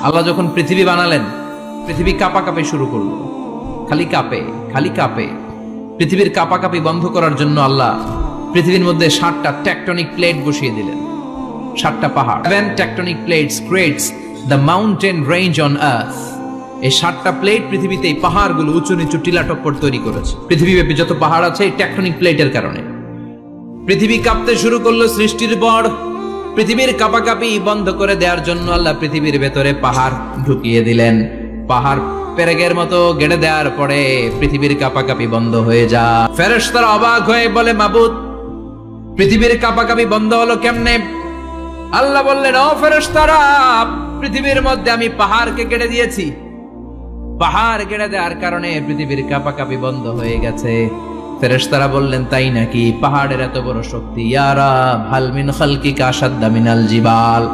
আল্লাহ যখন পৃথিবী বানালেন, পৃথিবী কাঁপাকাঁপি শুরু করলো, খালি কাঁপে খালি কাঁপে। পৃথিবীর কাঁপাকাঁপি বন্ধ করার জন্য আল্লাহ পৃথিবীর মধ্যে 7টা টেকটনিক প্লেট বসিয়ে দিলেন। 7টা পাহাড়, 7 tectonic plates creates the mountain range on earth. এই 7টা প্লেট পৃথিবীতে এই পাহাড়গুলো উঁচু নিচু টিলা টপ্পর তৈরি করেছে। পৃথিবীব্যাপী যত পাহাড় আছে এই টেকটনিক প্লেটের কারণে। পৃথিবী কাঁপতে শুরু করলো সৃষ্টির পর। পৃথিবীর কাঁপাকাঁপি বন্ধ করে দেওয়ার জন্য আল্লাহ পৃথিবীর ভেতরে পাহাড় ঢুকিয়ে দিলেন। পাহাড় পেরেকের মতো গেড়ে দেওয়ার পরে পৃথিবীর কাঁপাকাঁপি বন্ধ হয়ে যায়। ফেরেশতারা অবাক হয়ে বলে, মাবুদ, পৃথিবীর কাঁপাকাঁপি বন্ধ হলো কেমনে? আল্লাহ বললেন, ও ফেরেশতারা, পৃথিবীর মধ্যে আমি পাহাড়কে গেড়ে দিয়েছি। পাহাড় গেড়ে দেওয়ার কারণে পৃথিবীর কাঁপাকাঁপি বন্ধ হয়ে গেছে। ফেরেশতারা বললেন, তাই নাকি? পাহাড়ের এত বড় শক্তি। ইয়া রাব, হাল মিন খালকিকা আশাদ্দা মিনাল জিবাল।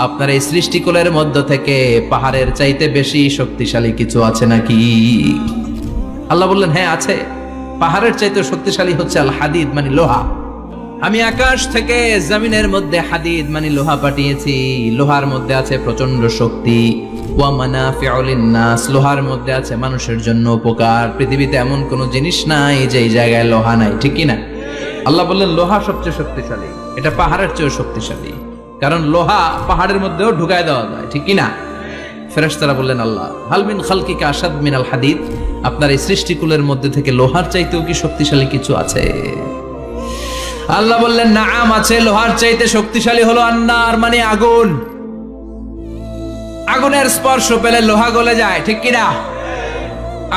আপনার এই সৃষ্টিকুলের মধ্য থেকে পাহাড়ের চাইতে বেশি শক্তিশালী কিছু আছে নাকি? আল্লাহ বললেন, হ্যাঁ আছে। পাহাড়ের চাইতে শক্তিশালী হচ্ছে আল হাদিদ, মানে লোহা। আমি আকাশ থেকে জমিনের মধ্যে হাদিদ মানে লোহা পাঠিয়েছি। লোহার মধ্যে আছে প্রচন্ড শক্তি। ওয়া মানাফিউ লিন-নাস, লোহার মধ্যে আছে মানুষের জন্য উপকার। পৃথিবীতে এমন কোন জিনিস নাই যে এই জায়গায় লোহা নাই, ঠিক কি না? আল্লাহ বললেন, লোহা সবচেয়ে শক্তিশালী। এটা পাহাড়ের চেয়েও শক্তিশালী, কারণ লোহা পাহাড়ের মধ্যেও ঢুকায় দেওয়া যায়, ঠিক কি না? ফেরেশতারা বললেন, আল্লাহ, হাল মিন খালকিকা আশাদ মিনাল হাদিদ, আপনার এই সৃষ্টিকুলের মধ্যে থেকে লোহার চাইতেও কি শক্তিশালী কিছু আছে? আল্লাহ বললেন, নাআম আছে। লোহার চাইতে শক্তিশালী হলো আন্নার, মানে আগুন। আগুনের স্পর্শ পেলে লোহা গলে যায়, ঠিক কিনা?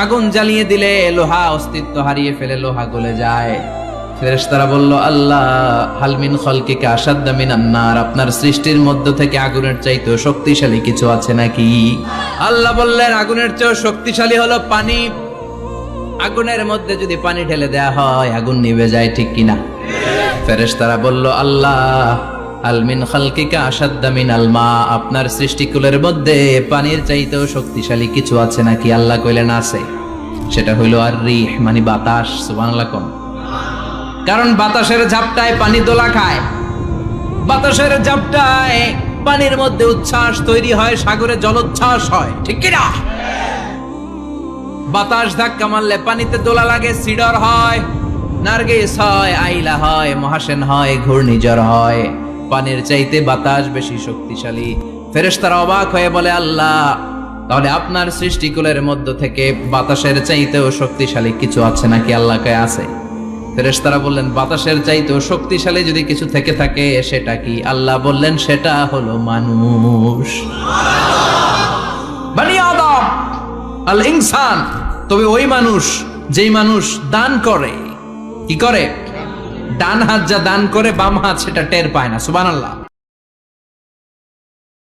আগুন জ্বালিয়ে দিলে লোহা অস্তিত্ব হারিয়ে ফেলে, লোহা গলে যায়। ফেরেশতারা বলল, আল্লাহ, হাল মিন খালকিকা আশাদ্দা মিনান নার, আপনার সৃষ্টির মধ্য থেকে আগুনের চাইতেও শক্তিশালী কিছু আছে নাকি? আল্লাহ বললেন, আগুনের চেয়েও শক্তিশালী হলো পানি। আগুনের মধ্যে যদি পানি ঢেলে দেয়া হয় আগুন নিভে যায়, ঠিক কিনা? ফেরেশতারা বলল, আল্লাহ, হাল মিন খালকিকা আশাদ্দা মিনাল মা, আপনার সৃষ্টিকুলের মধ্যে পানির চাইতেও শক্তিশালী কিছু আছে নাকি? আল্লাহ কইলেন, আছে। সেটা হইল আর রিহ, মানে বাতাস। সুবহানাল্লাহ কোন? কারণ বাতাসের ঝাপটায় পানি দোলা খায়। বাতাসের ঝাপটায় পানির মধ্যে উচ্ছ্বাস তৈরি হয়, সাগরে জলোচ্ছ্বাস হয়, ঠিক কিনা? বাতাস ধাক্কা মারলে পানিতে দোলা লাগে, সিডর হয়, নার্গিস হয়, আইলা হয়, মহাসেন হয়, ঘূর্ণিঝড় হয়। পানির চাইতে বাতাস বেশি শক্তিশালী। ফেরেশতারা অবাক হয়ে বলে, আল্লাহ, তাহলে আপনার সৃষ্টিকুলের মধ্য থেকে বাতাসের চাইতেও শক্তিশালী কিছু আছে নাকি? আল্লাহ কয়, আছে। ফেরেশতারা বললেন, বাতাসের চাইতেও শক্তিশালী যদি কিছু থেকে থাকে সেটা কি? আল্লাহ বললেন, সেটা হলো মানুষ, বনি আদম, আল ইনসান। তবে ওই মানুষ যেই মানুষ দান করে, কি করে? ডান হাত যা দান করে বাম হাত সেটা টের পায় না। সুবহানাল্লাহ।